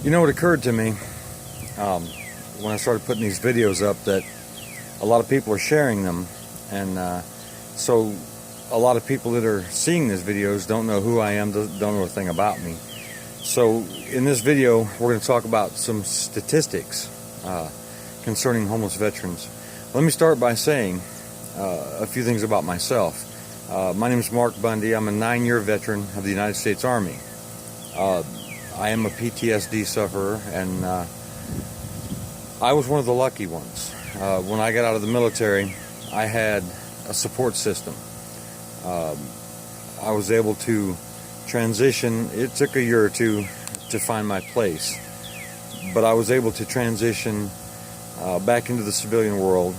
You know, it occurred to me when I started putting these videos up that a lot of people are sharing them, and so a lot of people that are seeing these videos don't know who I am, don't know a thing about me. So in this video, we're going to talk about some statistics concerning homeless veterans. Let me start by saying a few things about myself. My name is Mark Bundy. I'm a 9-year veteran of the United States Army. I am a PTSD sufferer, and I was one of the lucky ones. When I got out of the military, I had a support system. I was able to transition. It took a year or two to find my place, but I was able to transition back into the civilian world,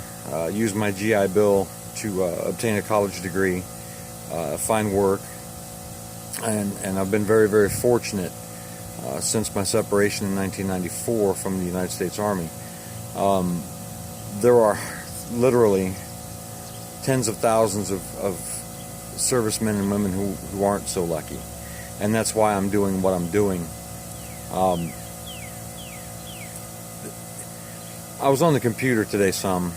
use my GI Bill to obtain a college degree, find work, and I've been very, very fortunate since my separation in 1994 from the United States Army. There are literally tens of thousands of servicemen and women who aren't so lucky, and that's why I'm doing what I'm doing. I was on the computer today some,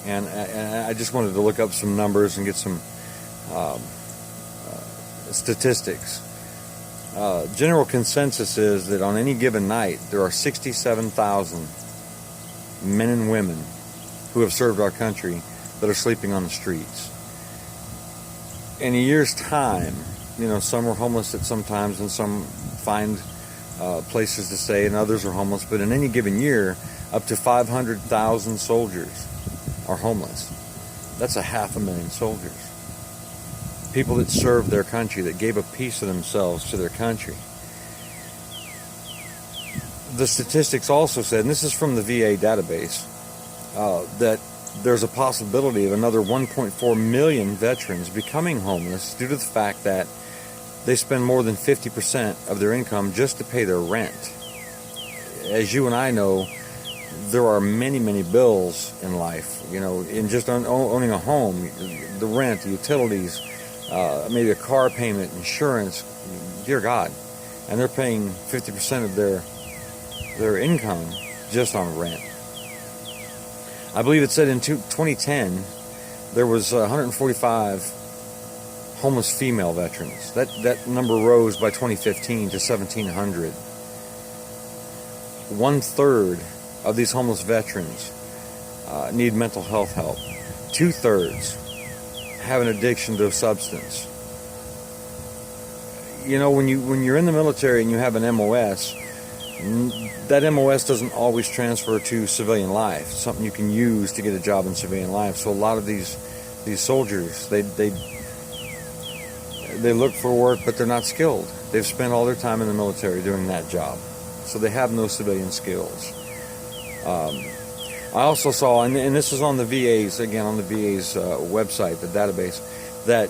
and I just wanted to look up some numbers and get some statistics. General consensus is that on any given night there are 67,000 men and women who have served our country that are sleeping on the streets. In a year's time, you know, some are homeless at some times and some find places to stay and others are homeless, but in any given year up to 500,000 soldiers are homeless. That's 500,000 soldiers. People that served their country, that gave a piece of themselves to their country. The statistics also said, and this is from the VA database, that there's a possibility of another 1.4 million veterans becoming homeless due to the fact that they spend more than 50% of their income just to pay their rent. As you and I know, there are many, many bills in life. You know, in just owning a home, the rent, the utilities, maybe a car payment, insurance, dear God. And they're paying 50% of their income just on rent. I believe it said in 2010 there was 145 homeless female veterans. That number rose by 2015 to 1,700. 1/3 of these homeless veterans need mental health help. 2/3 have an addiction to a substance. You know, when you're in the military and you have an MOS, that MOS doesn't always transfer to civilian life. It's something you can use to get a job in civilian life. So a lot of these soldiers, they look for work, but they're not skilled. They've spent all their time in the military doing that job, so they have no civilian skills. I also saw, and this is on the VA's, again on the VA's website, the database, that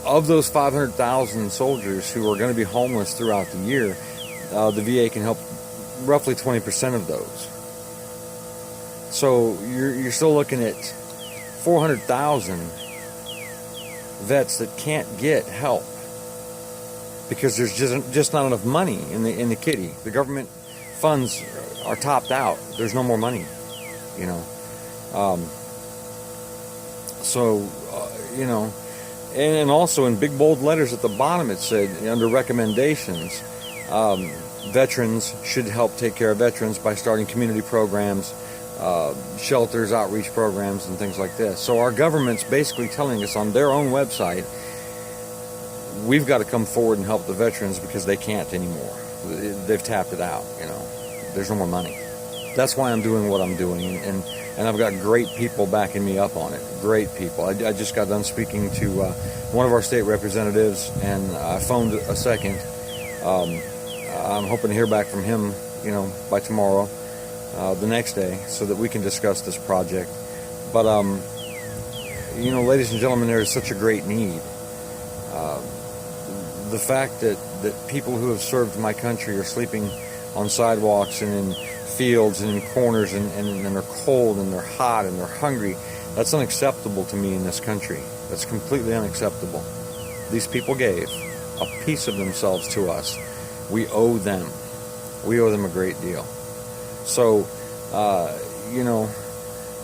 of those 500,000 soldiers who are going to be homeless throughout the year, the VA can help roughly 20% of those. So you're still looking at 400,000 vets that can't get help because there's just not enough money in the kitty. The government funds are topped out. There's no more money, you know. You know, and also in big bold letters at the bottom it said under recommendations, veterans should help take care of veterans by starting community programs, shelters, outreach programs, and things like this. So our government's basically telling us on their own website, we've got to come forward and help the veterans because they can't anymore. They've tapped it out, you know. There's no more money. That's why I'm doing what I'm doing, and I've got great people backing me up on it. Great people. I just got done speaking to one of our state representatives, and I phoned a second. I'm hoping to hear back from him, you know, by tomorrow, the next day, so that we can discuss this project. But, you know, ladies and gentlemen, there is such a great need. The fact that people who have served my country are sleeping on sidewalks and in fields and in corners and they're cold and they're hot and they're hungry, that's unacceptable to me in this country. That's completely unacceptable. These people gave a piece of themselves to us. We owe them. We owe them a great deal. So,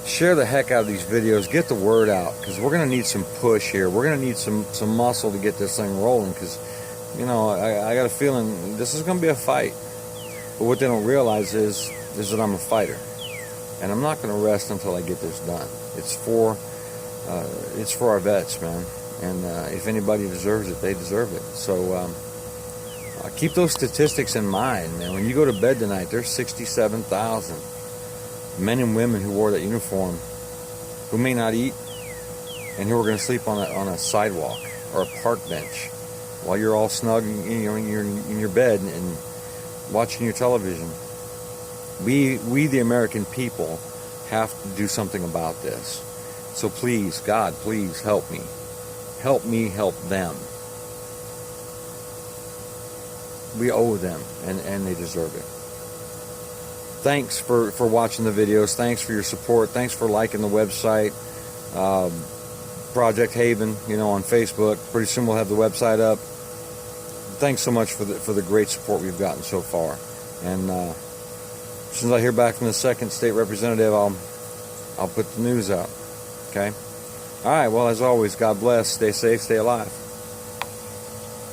share the heck out of these videos. Get the word out, because we're going to need some push here. We're going to need some muscle to get this thing rolling, because, I got a feeling this is going to be a fight. But what they don't realize is that I'm a fighter. And I'm not going to rest until I get this done. It's for our vets, man. And if anybody deserves it, they deserve it. So keep those statistics in mind, man. When you go to bed tonight, there's 67,000 men and women who wore that uniform, who may not eat, and who are going to sleep on a sidewalk or a park bench while you're all snug in your bed and watching your television. We the American people have to do something about this. So please, God, please help me. Help me help them. We owe them, and they deserve it. Thanks for watching the videos. Thanks for your support. Thanks for liking the website. Project Haven, on Facebook. Pretty soon we'll have the website up. Thanks so much for the great support we've gotten so far. And as soon as I hear back from the second state representative, I'll put the news out. Okay? All right, well, as always, God bless. Stay safe, stay alive.